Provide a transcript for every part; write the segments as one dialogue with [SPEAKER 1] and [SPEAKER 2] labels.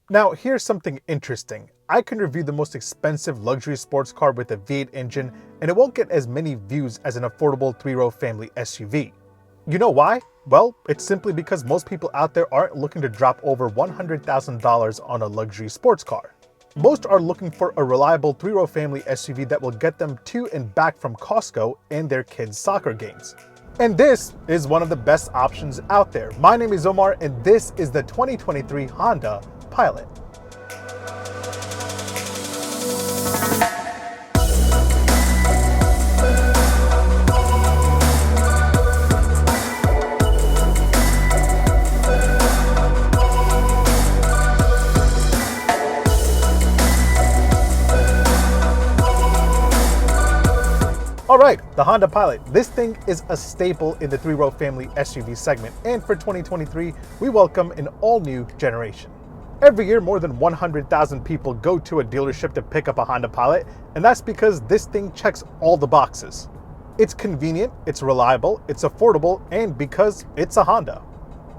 [SPEAKER 1] Now, here's something interesting. I can review the most expensive luxury sports car with a V8 engine, and it won't get as many views as an affordable 3-row family SUV. You know why? Well, it's simply because most people out there aren't looking to drop over $100,000 on a luxury sports car. Most are looking for a reliable 3-row family SUV that will get them to and back from Costco and their kids' soccer games. And this is one of the best options out there. My name is Omar, and this is the 2023 Honda Pilot. Alright, the Honda Pilot. This thing is a staple in the 3-row family SUV segment, and for 2023, we welcome an all-new generation. Every year, more than 100,000 people go to a dealership to pick up a Honda Pilot, and that's because this thing checks all the boxes. It's convenient, it's reliable, it's affordable, and because it's a Honda.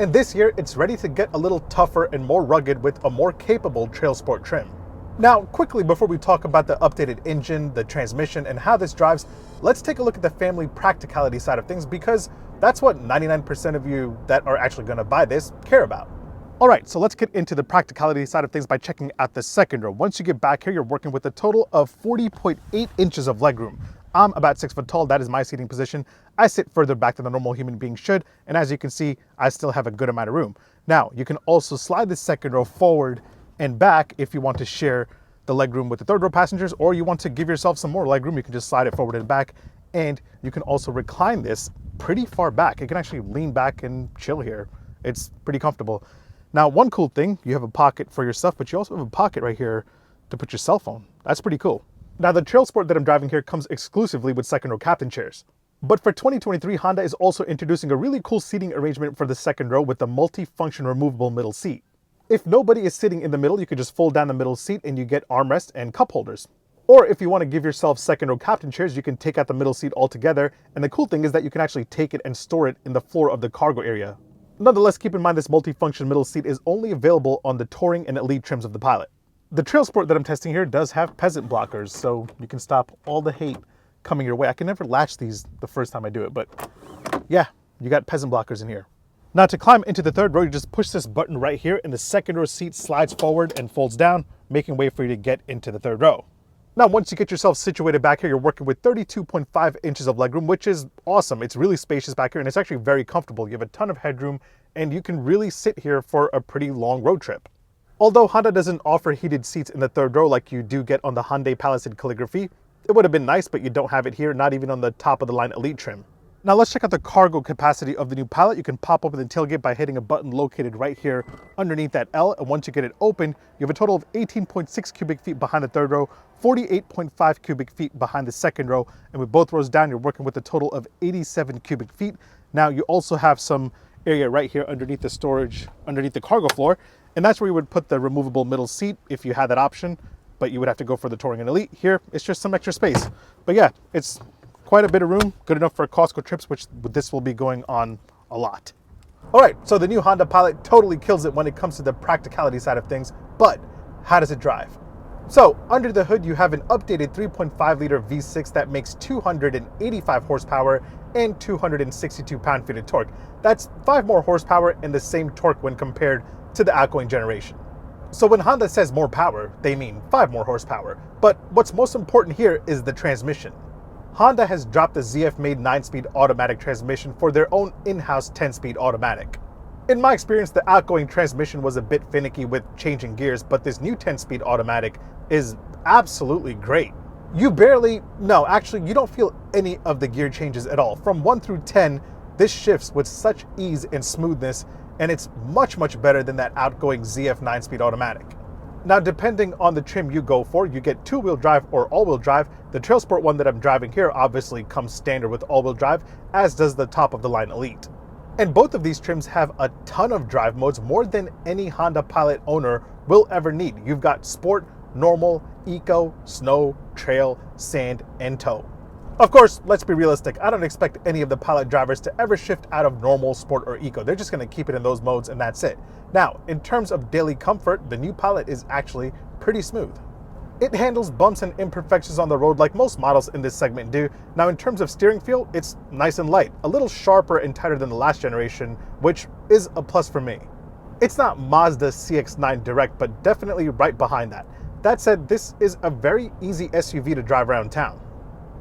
[SPEAKER 1] And this year, it's ready to get a little tougher and more rugged with a more capable Trail Sport trim. Now, quickly before we talk about the updated engine, the transmission, and how this drives, let's take a look at the family practicality side of things because that's what 99% of you that are actually going to buy this care about. Alright, so let's get into the practicality side of things by checking out the second row. Once you get back here, you're working with a total of 40.8 inches of legroom. I'm about 6 foot tall, that is my seating position. I sit further back than a normal human being should, and as you can see, I still have a good amount of room. Now, you can also slide the second row forward and back if you want to share the legroom with the third row passengers, or you want to give yourself some more legroom, you can just slide it forward and back, and you can also recline this pretty far back. You can actually lean back and chill here. It's pretty comfortable. Now, one cool thing, you have a pocket for your stuff, but you also have a pocket right here to put your cell phone. That's pretty cool. Now, the Trail Sport that I'm driving here comes exclusively with second row captain chairs. But for 2023, Honda is also introducing a really cool seating arrangement for the second row with the multi-function removable middle seat. If nobody is sitting in the middle, you could just fold down the middle seat and you get armrest and cup holders. Or if you want to give yourself second row captain chairs, you can take out the middle seat altogether. And the cool thing is that you can actually take it and store it in the floor of the cargo area. Nonetheless, keep in mind this multi-function middle seat is only available on the Touring and Elite trims of the Pilot. The Trail Sport that I'm testing here does have peasant blockers, so you can stop all the hate coming your way. I can never latch these the first time I do it, but yeah, you got peasant blockers in here. Now, to climb into the third row, you just push this button right here and the second row seat slides forward and folds down, making way for you to get into the third row. Now, once you get yourself situated back here, you're working with 32.5 inches of legroom, which is awesome. It's really spacious back here and it's actually very comfortable. You have a ton of headroom and you can really sit here for a pretty long road trip. Although Honda doesn't offer heated seats in the third row like you do get on the Hyundai Palisade Calligraphy, it would have been nice, but you don't have it here, not even on the top of the line Elite trim. Now let's check out the cargo capacity of the new Pilot. You can pop open the tailgate by hitting a button located right here underneath that L, and once you get it open, you have a total of 18.6 cubic feet behind the third row, 48.5 cubic feet behind the second row, and with both rows down, you're working with a total of 87 cubic feet. Now you also have some area right here underneath the storage, underneath the cargo floor, and that's where you would put the removable middle seat if you had that option, but you would have to go for the Touring and Elite. Here, it's just some extra space. But yeah, it's quite a bit of room, good enough for Costco trips, which this will be going on a lot. All right, so the new Honda Pilot totally kills it when it comes to the practicality side of things, but how does it drive? So under the hood, you have an updated 3.5 liter V6 that makes 285 horsepower and 262 pound-feet of torque. That's 5 more horsepower and the same torque when compared to the outgoing generation. So when Honda says more power, they mean 5 more horsepower. But what's most important here is the transmission. Honda has dropped the ZF-made 9-speed automatic transmission for their own in-house 10-speed automatic. In my experience, the outgoing transmission was a bit finicky with changing gears, but this new 10-speed automatic is absolutely great. You don't feel any of the gear changes at all. From 1 through 10, this shifts with such ease and smoothness, and it's much, much better than that outgoing ZF 9-speed automatic. Now, depending on the trim you go for, you get 2-wheel drive or all-wheel drive. The Trail Sport one that I'm driving here obviously comes standard with all-wheel drive, as does the top-of-the-line Elite. And both of these trims have a ton of drive modes, more than any Honda Pilot owner will ever need. You've got Sport, Normal, Eco, Snow, Trail, Sand, and Tow. Of course, let's be realistic. I don't expect any of the Pilot drivers to ever shift out of normal, sport, or eco. They're just going to keep it in those modes and that's it. Now, in terms of daily comfort, the new Pilot is actually pretty smooth. It handles bumps and imperfections on the road like most models in this segment do. Now, in terms of steering feel, it's nice and light, a little sharper and tighter than the last generation, which is a plus for me. It's not Mazda's CX-9 Direct, but definitely right behind that. That said, this is a very easy SUV to drive around town.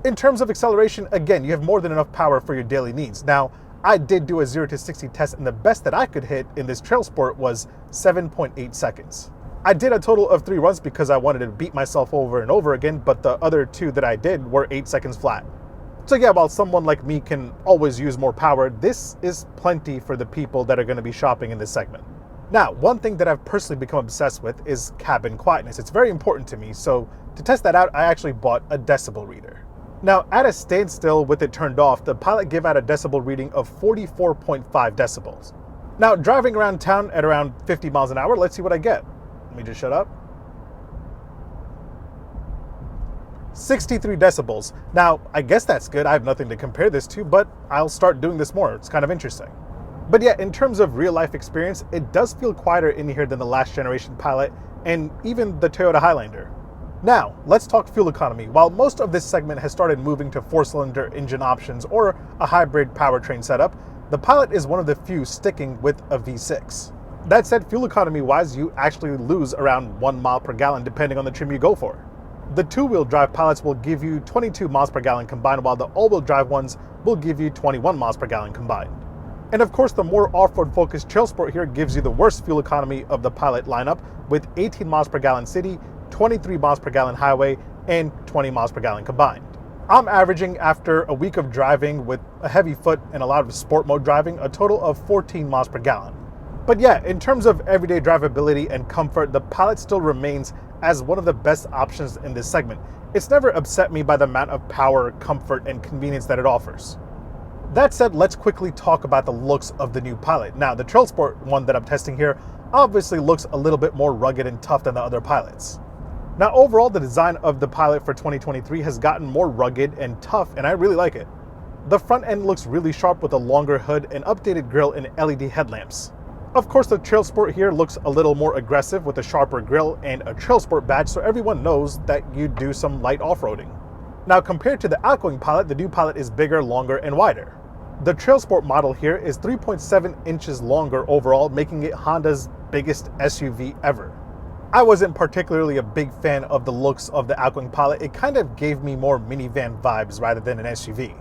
[SPEAKER 1] In terms of acceleration, again, you have more than enough power for your daily needs. Now, I did do a 0 to 60 test, and the best that I could hit in this Trail Sport was 7.8 seconds. I did a total of 3 runs because I wanted to beat myself over and over again, but the other 2 that I did were 8 seconds flat. So yeah, while someone like me can always use more power, this is plenty for the people that are going to be shopping in this segment. Now, one thing that I've personally become obsessed with is cabin quietness. It's very important to me, so to test that out, I actually bought a decibel reader. Now, at a standstill with it turned off, the Pilot gave out a decibel reading of 44.5 decibels. Now, driving around town at around 50 miles an hour, let's see what I get. Let me just shut up. 63 decibels. Now, I guess that's good. I have nothing to compare this to, but I'll start doing this more. It's kind of interesting. But yeah, in terms of real life experience, it does feel quieter in here than the last generation Pilot and even the Toyota Highlander. Now, let's talk fuel economy. While most of this segment has started moving to 4-cylinder engine options or a hybrid powertrain setup, the Pilot is one of the few sticking with a V6. That said, fuel economy wise, you actually lose around 1 mile per gallon depending on the trim you go for. The 2-wheel drive Pilots will give you 22 miles per gallon combined, while the all-wheel drive ones will give you 21 miles per gallon combined. And of course, the more off-road focused Trail Sport here gives you the worst fuel economy of the Pilot lineup with 18 miles per gallon city, 23 miles per gallon highway, and 20 miles per gallon combined. I'm averaging, after a week of driving with a heavy foot and a lot of sport mode driving, a total of 14 miles per gallon. But yeah, in terms of everyday drivability and comfort, the Pilot still remains as one of the best options in this segment. It's never upset me by the amount of power, comfort, and convenience that it offers. That said, let's quickly talk about the looks of the new Pilot. Now, the Trail Sport one that I'm testing here obviously looks a little bit more rugged and tough than the other Pilots. Now, overall, the design of the Pilot for 2023 has gotten more rugged and tough, and I really like it. The front end looks really sharp with a longer hood, an updated grille, and LED headlamps. Of course, the Trail Sport here looks a little more aggressive with a sharper grille and a Trail Sport badge, so everyone knows that you do some light off-roading. Now, compared to the outgoing Pilot, the new Pilot is bigger, longer, and wider. The Trail Sport model here is 3.7 inches longer overall, making it Honda's biggest SUV ever. I wasn't particularly a big fan of the looks of the outgoing Pilot. It kind of gave me more minivan vibes rather than an SUV.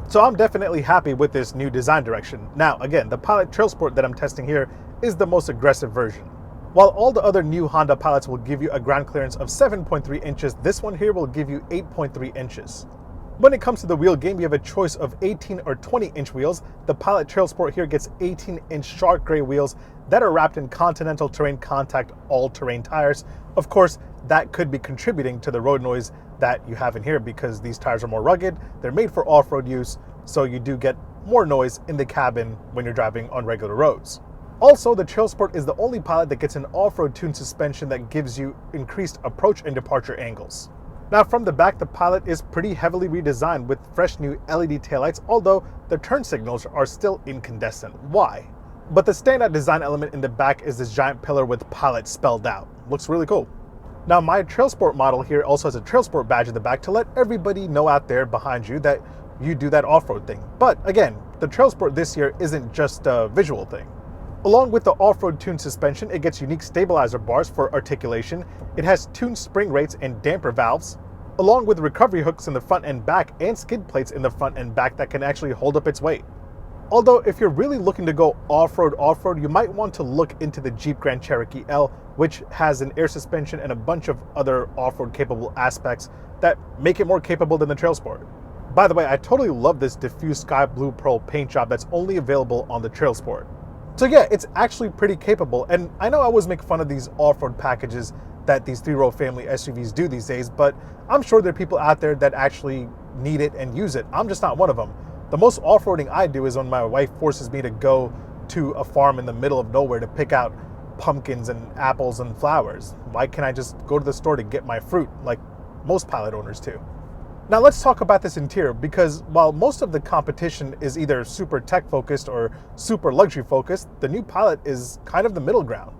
[SPEAKER 1] So I'm definitely happy with this new design direction. Now, again, the Pilot Trail Sport that I'm testing here is the most aggressive version. While all the other new Honda Pilots will give you a ground clearance of 7.3 inches, this one here will give you 8.3 inches. When it comes to the wheel game, you have a choice of 18 or 20-inch wheels. The Pilot Trail Sport here gets 18-inch shark gray wheels that are wrapped in Continental Terrain Contact all-terrain tires. Of course, that could be contributing to the road noise that you have in here because these tires are more rugged, they're made for off-road use, so you do get more noise in the cabin when you're driving on regular roads. Also, the Trail Sport is the only Pilot that gets an off-road tuned suspension that gives you increased approach and departure angles. Now, from the back, the Pilot is pretty heavily redesigned with fresh new LED taillights, although the turn signals are still incandescent. Why? But the standout design element in the back is this giant pillar with Pilot spelled out. Looks really cool. Now, my Trail Sport model here also has a Trail Sport badge in the back to let everybody know out there behind you that you do that off-road thing. But again, the Trail Sport this year isn't just a visual thing. Along with the off-road tuned suspension, it gets unique stabilizer bars for articulation. It has tuned spring rates and damper valves, along with recovery hooks in the front and back and skid plates in the front and back that can actually hold up its weight. Although if you're really looking to go off-road, you might want to look into the Jeep Grand Cherokee L, which has an air suspension and a bunch of other off-road capable aspects that make it more capable than the Trail Sport. By the way, I totally love this diffuse sky blue pearl paint job that's only available on the Trail Sport. So yeah, it's actually pretty capable, and I know I always make fun of these off-road packages that these three-row family SUVs do these days, but I'm sure there are people out there that actually need it and use it. I'm just not one of them. The most off-roading I do is when my wife forces me to go to a farm in the middle of nowhere to pick out pumpkins and apples and flowers. Why can't I just go to the store to get my fruit like most Pilot owners do? Now let's talk about this interior, because while most of the competition is either super tech focused or super luxury focused, the new Pilot is kind of the middle ground.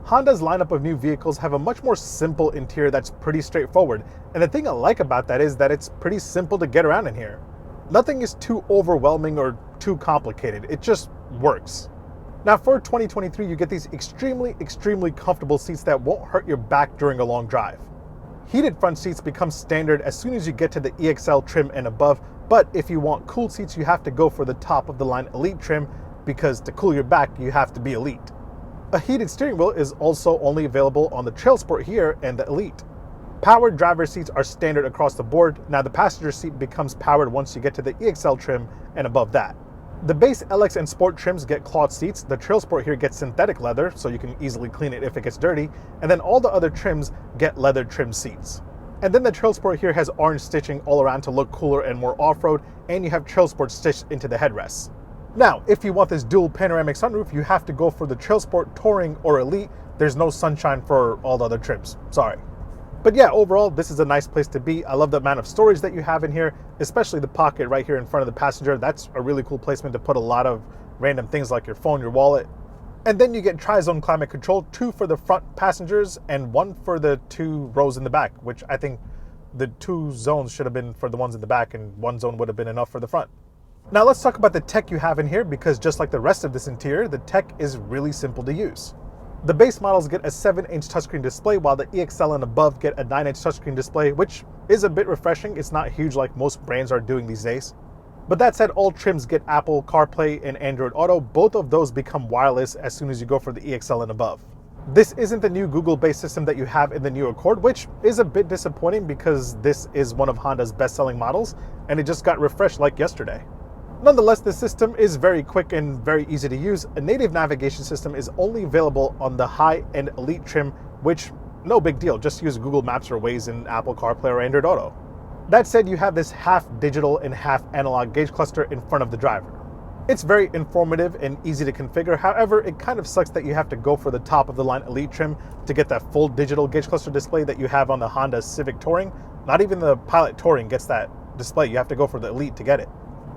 [SPEAKER 1] Honda's lineup of new vehicles have a much more simple interior that's pretty straightforward, and the thing I like about that is that it's pretty simple to get around in here. Nothing is too overwhelming or too complicated, it just works. Now for 2023, you get these extremely comfortable seats that won't hurt your back during a long drive. Heated front seats become standard as soon as you get to the EXL trim and above, but if you want cooled seats, you have to go for the top of the line Elite trim, because to cool your back, you have to be Elite. A heated steering wheel is also only available on the Trail Sport here and the Elite. Powered driver's seats are standard across the board. Now the passenger seat becomes powered once you get to the EXL trim and above that. The base LX and Sport trims get cloth seats. The Trail Sport here gets synthetic leather, so you can easily clean it if it gets dirty. And then all the other trims get leather trim seats. And then the Trail Sport here has orange stitching all around to look cooler and more off-road, and you have Trail Sport stitched into the headrests. Now, if you want this dual panoramic sunroof, you have to go for the Trail Sport Touring or Elite. There's no sunshine for all the other trims, sorry. But yeah, overall, this is a nice place to be. I love the amount of storage that you have in here, especially the pocket right here in front of the passenger. That's a really cool placement to put a lot of random things like your phone, your wallet. And then you get tri-zone climate control, 2 for the front passengers and 1 for the 2 rows in the back, which I think the 2 zones should have been for the ones in the back and 1 zone would have been enough for the front. Now let's talk about the tech you have in here, because just like the rest of this interior, the tech is really simple to use. The base models get a 7-inch touchscreen display, while the EXL and above get a 9-inch touchscreen display, which is a bit refreshing. It's not huge like most brands are doing these days. But that said, all trims get Apple CarPlay and Android Auto. Both of those become wireless as soon as you go for the EXL and above. This isn't the new Google-based system that you have in the new Accord, which is a bit disappointing because this is one of Honda's best-selling models, and it just got refreshed like yesterday. Nonetheless, the system is very quick and very easy to use. A native navigation system is only available on the high-end Elite trim, which, no big deal, just use Google Maps or Waze in Apple CarPlay or Android Auto. That said, you have this half digital and half analog gauge cluster in front of the driver. It's very informative and easy to configure. However, it kind of sucks that you have to go for the top of the line Elite trim to get that full digital gauge cluster display that you have on the Honda Civic Touring. Not even the Pilot Touring gets that display. You have to go for the Elite to get it.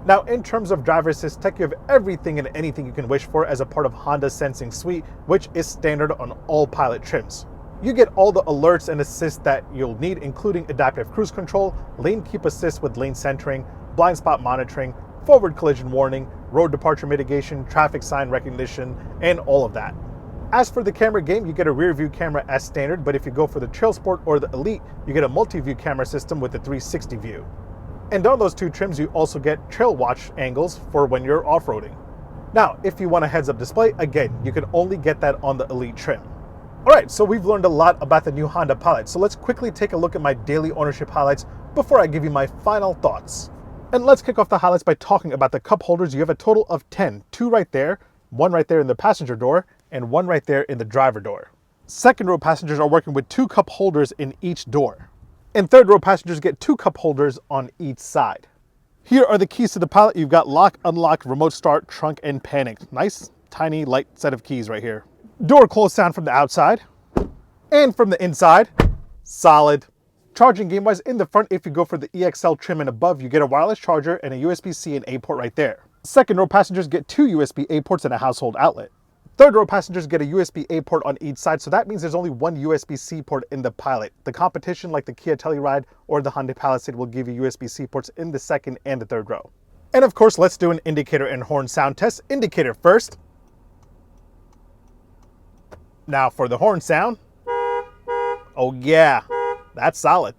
[SPEAKER 1] Now, in terms of driver assist tech, you have everything and anything you can wish for as a part of Honda's Sensing Suite, which is standard on all Pilot trims. You get all the alerts and assists that you'll need, including adaptive cruise control, lane keep assist with lane centering, blind spot monitoring, forward collision warning, road departure mitigation, traffic sign recognition, and all of that. As for the camera game, you get a rear view camera as standard, but if you go for the Trail Sport or the Elite, you get a multi-view camera system with the 360 view. And on those 2 trims, you also get trail watch angles for when you're off-roading. Now, if you want a heads-up display, again, you can only get that on the Elite trim. All right, so we've learned a lot about the new Honda Pilot, so let's quickly take a look at my daily ownership highlights before I give you my final thoughts. And let's kick off the highlights by talking about the cup holders. You have a total of 10, 2 right there, 1 right there in the passenger door, and 1 right there in the driver door. Second row passengers are working with 2 cup holders in each door. And third row passengers get 2 cup holders on each side. Here are the keys to the Pilot. You've got lock, unlock, remote start, trunk, and panic. Nice, tiny, light set of keys right here. Door close sound from the outside. And from the inside, solid. Charging game-wise, in the front, if you go for the EXL trim and above, you get a wireless charger and a USB-C and A port right there. Second row passengers get 2 USB-A ports and a household outlet. Third row passengers get a USB-A port on each side, so that means there's only 1 USB-C port in the Pilot. The competition, like the Kia Telluride or the Hyundai Palisade, will give you USB-C ports in the second and the third row. And of course, let's do an indicator and horn sound test. Indicator first. Now for the horn sound. Oh yeah, that's solid.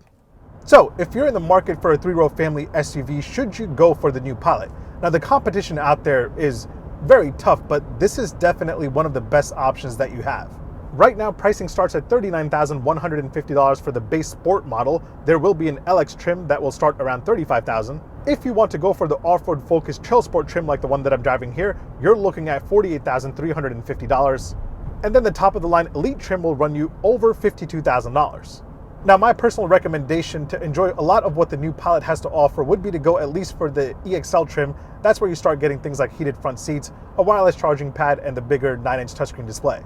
[SPEAKER 1] So if you're in the market for a 3-row family SUV, should you go for the new Pilot? Now the competition out there is very tough, but this is definitely one of the best options that you have. Right now, pricing starts at $39,150 for the base Sport model. There will be an LX trim that will start around $35,000. If you want to go for the off-road focused Trail Sport trim like the one that I'm driving here, you're looking at $48,350. And then the top of the line Elite trim will run you over $52,000. Now, my personal recommendation to enjoy a lot of what the new Pilot has to offer would be to go at least for the EXL trim. That's where you start getting things like heated front seats, a wireless charging pad, and the bigger 9-inch touchscreen display.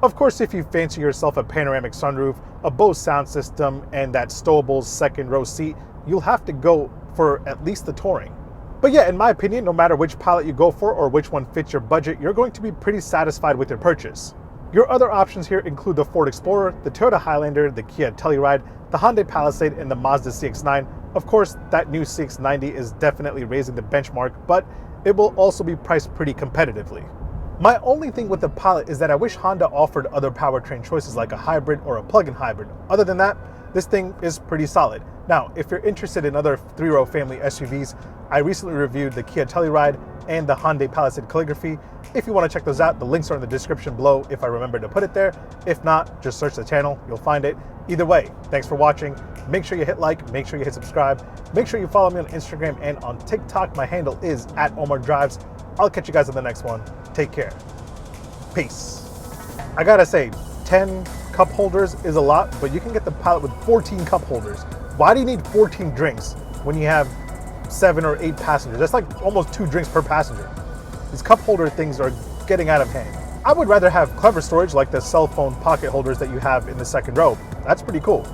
[SPEAKER 1] Of course, if you fancy yourself a panoramic sunroof, a Bose sound system, and that stowable second row seat, you'll have to go for at least the Touring. But yeah, in my opinion, no matter which Pilot you go for or which one fits your budget, you're going to be pretty satisfied with your purchase. Your other options here include the Ford Explorer, the Toyota Highlander, the Kia Telluride, the Hyundai Palisade, and the Mazda CX-9. Of course, that new CX-90 is definitely raising the benchmark, but it will also be priced pretty competitively. My only thing with the Pilot is that I wish Honda offered other powertrain choices like a hybrid or a plug-in hybrid. Other than that, this thing is pretty solid. Now, if you're interested in other three-row family SUVs, I recently reviewed the Kia Telluride and the Hyundai Palisade Calligraphy. If you want to check those out, the links are in the description below if I remember to put it there. If not, just search the channel, you'll find it. Either way, thanks for watching. Make sure you hit like, make sure you hit subscribe. Make sure you follow me on Instagram and on TikTok. My handle is @OmarDrives. I'll catch you guys on the next one. Take care. Peace. I gotta say, 10 cup holders is a lot, but you can get the Pilot with 14 cup holders. Why do you need 14 drinks when you have 7 or 8 passengers? That's like almost 2 drinks per passenger. These cup holder things are getting out of hand. I would rather have clever storage like the cell phone pocket holders that you have in the second row. That's pretty cool.